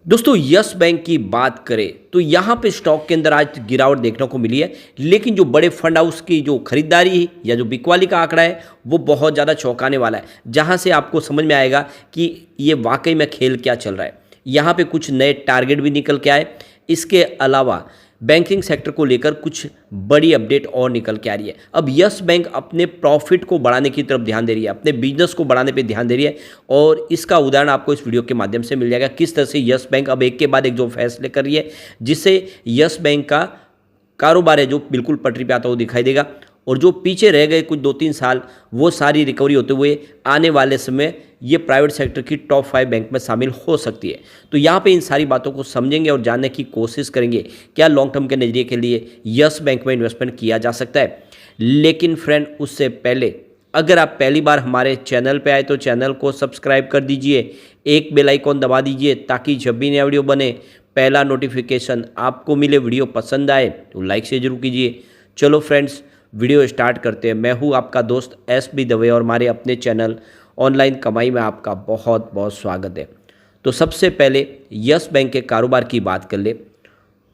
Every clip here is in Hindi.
दोस्तों यस बैंक की बात करें तो यहाँ पे स्टॉक के अंदर आज गिरावट देखने को मिली है। लेकिन जो बड़े फंड हाउस की जो खरीदारी या जो बिकवाली का आंकड़ा है वो बहुत ज़्यादा चौंकाने वाला है, जहाँ से आपको समझ में आएगा कि ये वाकई में खेल क्या चल रहा है। यहाँ पे कुछ नए टारगेट भी निकल के आए। इसके अलावा बैंकिंग सेक्टर को लेकर कुछ बड़ी अपडेट और निकल के आ रही है। अब यस बैंक अपने प्रॉफिट को बढ़ाने की तरफ ध्यान दे रही है, अपने बिजनेस को बढ़ाने पे ध्यान दे रही है, और इसका उदाहरण आपको इस वीडियो के माध्यम से मिल जाएगा किस तरह से यस बैंक अब एक के बाद एक जो फैसले कर रही है, जिससे यस बैंक का कारोबार है जो बिल्कुल पटरी पे आता हुआ दिखाई देगा। और जो पीछे रह गए कुछ 2-3 साल, वो सारी रिकवरी होते हुए आने वाले समय ये प्राइवेट सेक्टर की टॉप 5 बैंक में शामिल हो सकती है। तो यहाँ पे इन सारी बातों को समझेंगे और जानने की कोशिश करेंगे क्या लॉन्ग टर्म के नज़रिए के लिए यस बैंक में इन्वेस्टमेंट किया जा सकता है। लेकिन फ्रेंड, उससे पहले अगर आप पहली बार हमारे चैनल पे आए तो चैनल को सब्सक्राइब कर दीजिए, एक बेल आइकॉन दबा दीजिए ताकि जब भी नया वीडियो बने पहला नोटिफिकेशन आपको मिले। वीडियो पसंद आए तो लाइक से जरूर कीजिए। चलो फ्रेंड्स, वीडियो स्टार्ट करते हैं। मैं हूं आपका दोस्त SB दवे और हमारे अपने चैनल ऑनलाइन कमाई में आपका बहुत बहुत स्वागत है। तो सबसे पहले यस बैंक के कारोबार की बात कर ले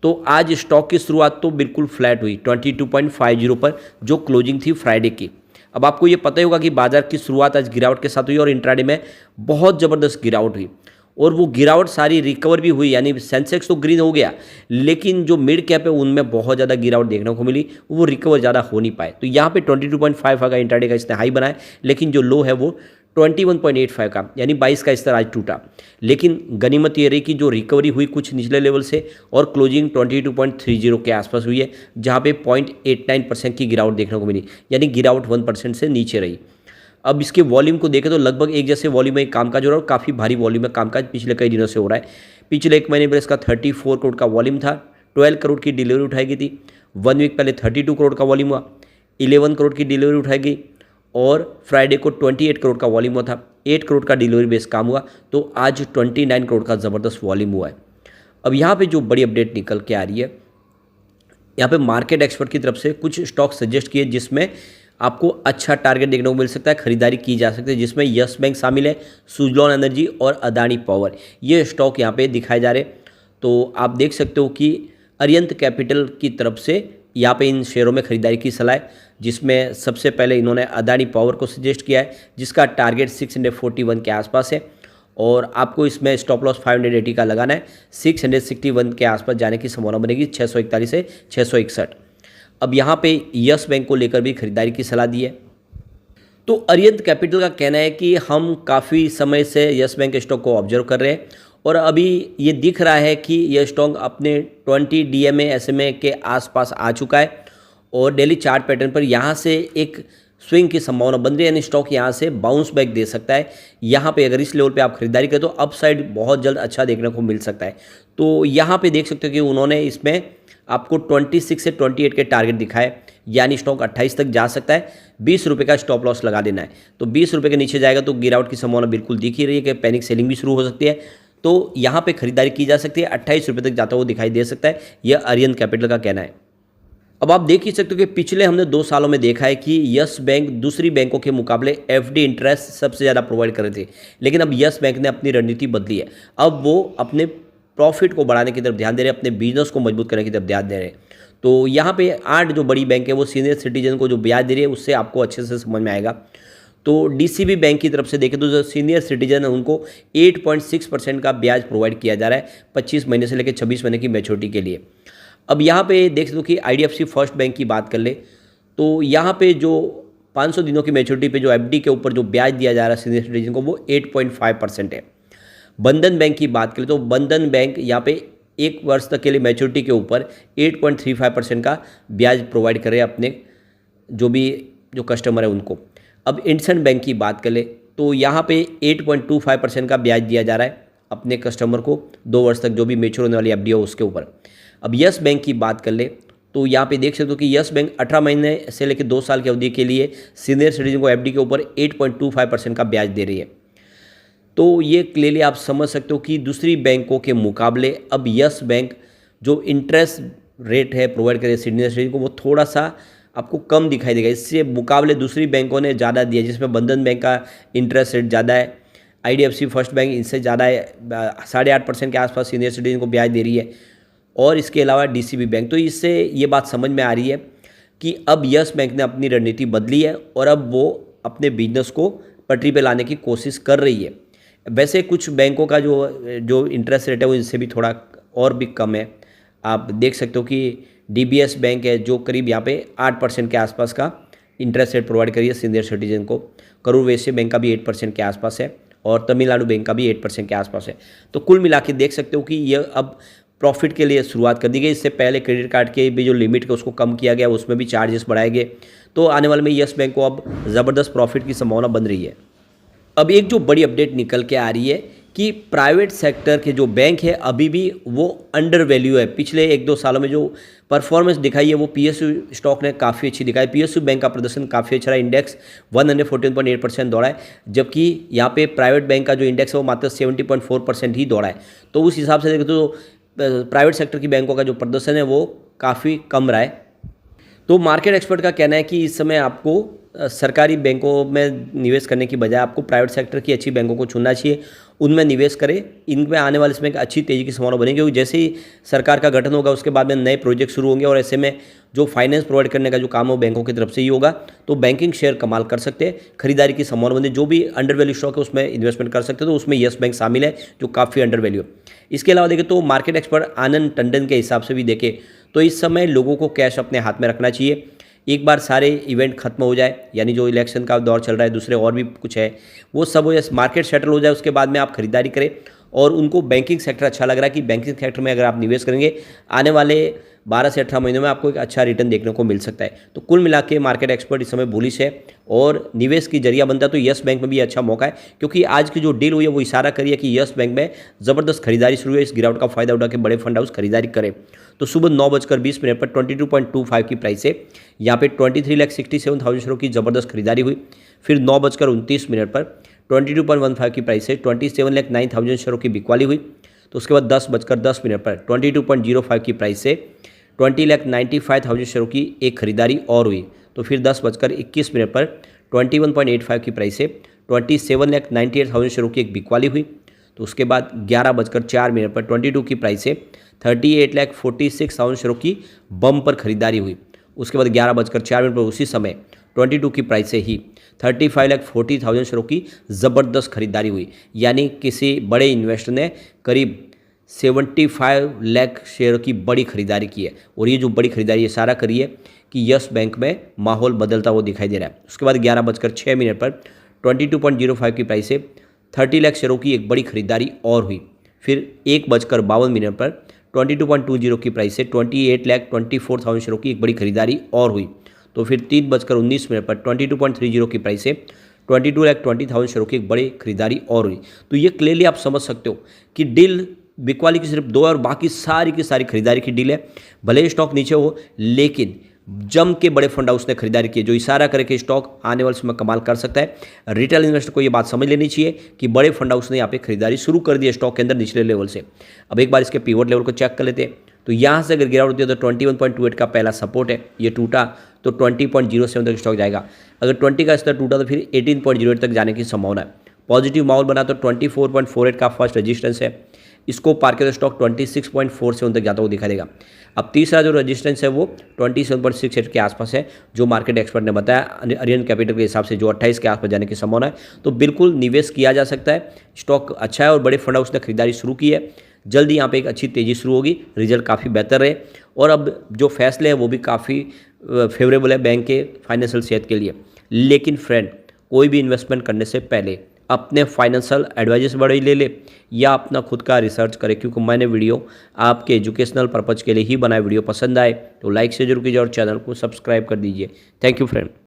तो आज स्टॉक की शुरुआत तो बिल्कुल फ्लैट हुई 22.50 पर, जो क्लोजिंग थी फ्राइडे की। अब आपको ये पता ही होगा कि बाजार की शुरुआत आज गिरावट के साथ हुई और इंट्राडे में बहुत ज़बरदस्त गिरावट हुई, और वो गिरावट सारी रिकवर भी हुई, यानी सेंसेक्स तो ग्रीन हो गया, लेकिन जो मिड कैप है उनमें बहुत ज़्यादा गिरावट देखने को मिली, वो रिकवर ज़्यादा हो नहीं पाए। तो यहाँ पे 22.5 का इंट्राडे का इसने हाई बनाया, लेकिन जो लो है वो 21.85 का, यानी 22 का स्तर आज टूटा। लेकिन गनीमत ये रही कि जो रिकवरी हुई कुछ निचले लेवल से, और क्लोजिंग 22.30 के आसपास हुई है, जहाँ पे 0.89% की गिरावट देखने को मिली, यानी गिरावट 1% से नीचे रही। अब इसके वॉल्यूम को देखें तो लगभग एक जैसे वॉल्यूम में कामकाज हो रहा है, और काफ़ी भारी वॉल्यूम में कामकाज पिछले कई दिनों से हो रहा है। पिछले एक महीने में इसका 34 करोड़ का वॉल्यूम था, 12 करोड़ की डिलीवरी उठाई गई थी। 1 वीक पहले 32 करोड़ का वॉल्यूम हुआ, 11 करोड़ की डिलीवरी उठाई गई, और फ्राइडे को 28 करोड़ का वॉल्यूम हुआ था। 8 करोड़ का डिलीवरी बेस काम हुआ, तो आज 29 करोड़ का ज़बरदस्त वॉल्यूम हुआ है। अब यहाँ पे जो बड़ी अपडेट निकल के आ रही है, यहाँ पे मार्केट एक्सपर्ट की तरफ से कुछ स्टॉक सजेस्ट किए जिसमें आपको अच्छा टारगेट देखने को मिल सकता है, खरीदारी की जा सकती है, जिसमें यस बैंक शामिल है, सुजलॉन एनर्जी और अदानी पावर, ये स्टॉक यहाँ पे दिखाए जा रहे। तो आप देख सकते हो कि अरियंत कैपिटल की तरफ से यहाँ पे इन शेयरों में खरीदारी की सलाह है, जिसमें सबसे पहले इन्होंने अदानी पावर को सजेस्ट किया है, जिसका टारगेट 641 के आसपास है, और आपको इसमें स्टॉप लॉस 580 का लगाना है। 661 के आसपास जाने की संभावना बनेगी, 641 से 661। अब यहाँ पे यस बैंक को लेकर भी खरीदारी की सलाह दी है। तो अरियंत कैपिटल का कहना है कि हम काफ़ी समय से यस बैंक के स्टॉक को ऑब्जर्व कर रहे हैं, और अभी ये दिख रहा है कि यह स्टॉक अपने 20 DMA SMA के आसपास आ चुका है, और डेली चार्ट पैटर्न पर यहाँ से एक स्विंग की संभावना बन रही है, यानी स्टॉक यहाँ से बाउंस बैक दे सकता है। यहाँ पे अगर इस लेवल पे आप खरीदारी करें तो अपसाइड बहुत जल्द अच्छा देखने को मिल सकता है। तो यहाँ पे देख सकते हो कि उन्होंने इसमें आपको 26 से 28 के टारगेट दिखाए, यानी स्टॉक 28 तक जा सकता है। 20 रुपये का स्टॉप लॉस लगा देना है। तो 20 रुपये के नीचे जाएगा तो गिरावट की संभावना बिल्कुल दिख ही रही है कि पैनिक सेलिंग भी शुरू हो सकती है। तो यहाँ पे खरीदारी की जा सकती है, 28 रुपये तक जाता हुआ दिखाई दे सकता है, यह अरियंत कैपिटल का कहना है। अब आप देख ही सकते हो कि पिछले हमने 2 सालों में देखा है कि यस बैंक दूसरी बैंकों के मुकाबले FD इंटरेस्ट सबसे ज़्यादा प्रोवाइड कर रहे थे, लेकिन अब यस बैंक ने अपनी रणनीति बदली है। अब वो अपने प्रॉफिट को बढ़ाने की तरफ ध्यान दे रहे हैं, अपने बिजनेस को मजबूत करने की तरफ ध्यान दे रहे हैं। तो यहाँ पे 8 जो बड़ी बैंक है वो सीनियर सिटीजन को जो ब्याज दे रही है, उससे आपको अच्छे से समझ में आएगा। तो DCB बैंक की तरफ से देखें तो जो सीनियर सिटीजन है उनको 8.6% का ब्याज प्रोवाइड किया जा रहा है 25 महीने से लेकर 26 महीने की मैच्योरिटी के लिए। अब यहाँ पे देख दो कि IDFC फर्स्ट बैंक की बात कर ले तो यहाँ पे जो 500 दिनों की मैच्योरिटी पे जो FD के ऊपर जो ब्याज दिया जा रहा है सीनियर सिटीजन को, वो 8.5% है। बंधन बैंक की बात करें तो बंधन बैंक यहाँ पे 1 वर्ष तक के लिए मैच्योरिटी के ऊपर 8.35% का ब्याज प्रोवाइड कर रहे हैं अपने जो कस्टमर है उनको। अब इंडसइंड बैंक की बात करें तो यहाँ पे 8.25% का ब्याज दिया जा रहा है अपने कस्टमर को 2 वर्ष तक जो भी मैच्योर होने वाली FD हो उसके ऊपर। अब यस बैंक की बात कर ले तो यहाँ पे देख सकते हो कि यस बैंक 18 महीने से लेकर 2 साल की अवधि के लिए सीनियर सिटीजन को FD के ऊपर 8.25% का ब्याज दे रही है। तो ये क्लियरली आप समझ सकते हो कि दूसरी बैंकों के मुकाबले अब यस बैंक जो इंटरेस्ट रेट है प्रोवाइड करे सीनियर सिटीजन को, वो थोड़ा सा आपको कम दिखाई देगा। इससे मुकाबले दूसरी बैंकों ने ज़्यादा दिया, जिसमें बंधन बैंक का इंटरेस्ट रेट ज़्यादा है, IDFC फर्स्ट बैंक इनसे ज़्यादा है, 8.5% के आसपास सीनियर सिटीजन को ब्याज दे रही है। और इसके अलावा DCB बैंक। तो इससे ये बात समझ में आ रही है कि अब यस बैंक ने अपनी रणनीति बदली है और अब वो अपने बिजनेस को पटरी पे लाने की कोशिश कर रही है। वैसे कुछ बैंकों का जो इंटरेस्ट रेट है वो इनसे भी थोड़ा और भी कम है। आप देख सकते हो कि DBS बैंक है जो करीब यहाँ पे 8% के आसपास का इंटरेस्ट रेट प्रोवाइड करिए सीनियर सिटीजन को। करूर वैश्य बैंक का भी 8% के आसपास है और तमिलनाडु बैंक का भी 8% के आसपास है। तो कुल मिला के देख सकते हो कि ये अब प्रॉफिट के लिए शुरुआत कर दी गई। इससे पहले क्रेडिट कार्ड के भी जो लिमिट है उसको कम किया गया, उसमें भी चार्जेस बढ़ाए गए। तो आने वाले में यस बैंक को अब ज़बरदस्त प्रॉफिट की संभावना बन रही है। अब एक जो बड़ी अपडेट निकल के आ रही है कि प्राइवेट सेक्टर के जो बैंक है अभी भी वो अंडर वैल्यू है। पिछले 1-2 सालों में जो परफॉर्मेंस दिखाई है वो PSU स्टॉक ने काफ़ी अच्छी दिखाई। PSU बैंक का प्रदर्शन काफ़ी अच्छा रहा। इंडेक्स 114.8% दौड़ा है, जबकि यहाँ पे प्राइवेट बैंक का जो इंडेक्स है वो मात्र 70.4% ही दौड़ा है। तो उस हिसाब से देखें तो प्राइवेट सेक्टर की बैंकों का जो प्रदर्शन है वो काफ़ी कम रहा है। तो मार्केट एक्सपर्ट का कहना है कि इस समय आपको सरकारी बैंकों में निवेश करने की बजाय आपको प्राइवेट सेक्टर की अच्छी बैंकों को चुनना चाहिए, उनमें निवेश करें। इनमें आने वाले समय एक अच्छी तेज़ी की संभावना बनेगी, क्योंकि जैसे ही सरकार का गठन होगा उसके बाद में नए प्रोजेक्ट शुरू होंगे और ऐसे में जो फाइनेंस प्रोवाइड करने का जो काम हो बैंकों की तरफ से ही होगा। तो बैंकिंग शेयर कमाल कर सकते हैं, खरीदारी की संभावना बनी। जो भी अंडर वैल्यू स्टॉक है उसमें इन्वेस्टमेंट कर सकते हैं, तो उसमें यस बैंक शामिल है जो काफ़ी अंडर वैल्यू है। इसके अलावा देखें तो मार्केट एक्सपर्ट आनंद टंडन के हिसाब से भी देखें तो इस समय लोगों को कैश अपने हाथ में रखना चाहिए। एक बार सारे इवेंट खत्म हो जाए, यानी जो इलेक्शन का दौर चल रहा है, दूसरे और भी कुछ है, वो सब हो जाए, मार्केट सेटल हो जाए, उसके बाद में आप खरीदारी करें। और उनको बैंकिंग सेक्टर अच्छा लग रहा है कि बैंकिंग सेक्टर में अगर आप निवेश करेंगे आने वाले 12 से 18 महीनों में आपको एक अच्छा रिटर्न देखने को मिल सकता है। तो कुल मिला के मार्केट एक्सपर्ट इस समय बुलिश है और निवेश की जरिया बनता है। तो यस बैंक में भी अच्छा मौका है, क्योंकि आज की जो डील हुई है वो इशारा करिए कि यस बैंक में ज़बरदस्त खरीदारी शुरू है। इस गिरावट का फायदा उठा के बड़े फंड हाउस खरीदारी करें। तो सुबह 9:20 पर 22.25 की प्राइस से यहाँ पे 23,67,000 शेयरों की ज़बरदस्त खरीदारी हुई। फिर 9:29 पर 22.15 की प्राइस से 27,09,000 शेयरों की बिकवाली हुई। तो उसके बाद 10:10 पर 22.05 की प्राइस से 20,95,000 शेयरों की एक खरीदारी और हुई। तो फिर 10:21 पर 21.85 की प्राइस से 27,98,000 शेयरों की एक बिकवाली हुई। तो उसके बाद 11:04 पर 22 की प्राइस से 38,46,000 शेयरों की बम पर खरीदारी हुई। उसके बाद 11:04 पर उसी समय 22 की प्राइस से ही 35,40,000 शेयरों की ज़बरदस्त खरीदारी हुई। यानी किसी बड़े इन्वेस्टर ने करीब 75 लाख शेयर की बड़ी खरीदारी की है। और ये जो बड़ी खरीदारी इशारा करी है कि यस बैंक में माहौल बदलता हुआ दिखाई दे रहा है। उसके बाद 11:06 पर 22.05 की प्राइस से 30 लाख शेयरों की एक बड़ी खरीदारी और हुई। फिर 1:52 पर 22.20 की प्राइस से 28,24,000 शेयरों की एक बड़ी खरीदारी और हुई। तो फिर 3:19 पर 22.30 की प्राइस से 22,20,000 शेयरों की एक बड़ी खरीदारी और हुई। तो ये क्लियरली आप समझ सकते हो कि डील बिकवाली की सिर्फ 2 और बाकी सारी की सारी खरीदारी की डील है। भले ही स्टॉक नीचे हो, लेकिन जम के बड़े फंड हाउस ने खरीदारी की, जो इशारा करे कि स्टॉक आने वाले समय कमाल कर सकता है। रिटेल इन्वेस्टर को ये बात समझ लेनी चाहिए कि बड़े फंड हाउस ने यहाँ पे खरीदारी शुरू कर दी है स्टॉक के अंदर निचले लेवल से। अब एक बार इसके पिवट लेवल को चेक कर लेते हैं। तो यहाँ से अगर गिरावट होती है तो 21.28 का पहला सपोर्ट है, ये टूटा तो 20.07 तक स्टॉक जाएगा। अगर 20 का स्तर टूटा तो फिर 18.08 तक जाने की संभावना है। पॉजिटिव माहौल बना तो 24.48 का फर्स्ट रेजिस्टेंस है, इसको पार किया तो स्टॉक 26.47 तक जाता हुआ दिखाई देगा। अब तीसरा जो रेजिस्टेंस है वो 27.68 के आसपास है, जो मार्केट एक्सपर्ट ने बताया अरियन कैपिटल के हिसाब से, जो 28 के आसपास जाने की संभावना है। तो बिल्कुल निवेश किया जा सकता है, स्टॉक अच्छा है और बड़े फंड हाउस ने खरीदारी शुरू की है। जल्दी यहाँ पे एक अच्छी तेज़ी शुरू होगी, रिजल्ट काफ़ी बेहतर रहे और अब जो फैसले हैं वो भी काफ़ी फेवरेबल है बैंक के फाइनेंशियल सेहत के लिए। लेकिन फ्रेंड, कोई भी इन्वेस्टमेंट करने से पहले अपने फाइनेंशियल एडवाइजर से बड़े ले ले या अपना खुद का रिसर्च करें, क्योंकि मैंने वीडियो आपके एजुकेशनल पर्पज़ के लिए ही बनाया। वीडियो पसंद आए तो लाइक से जरूर कीजिए और चैनल को सब्सक्राइब कर दीजिए। Thank you friend.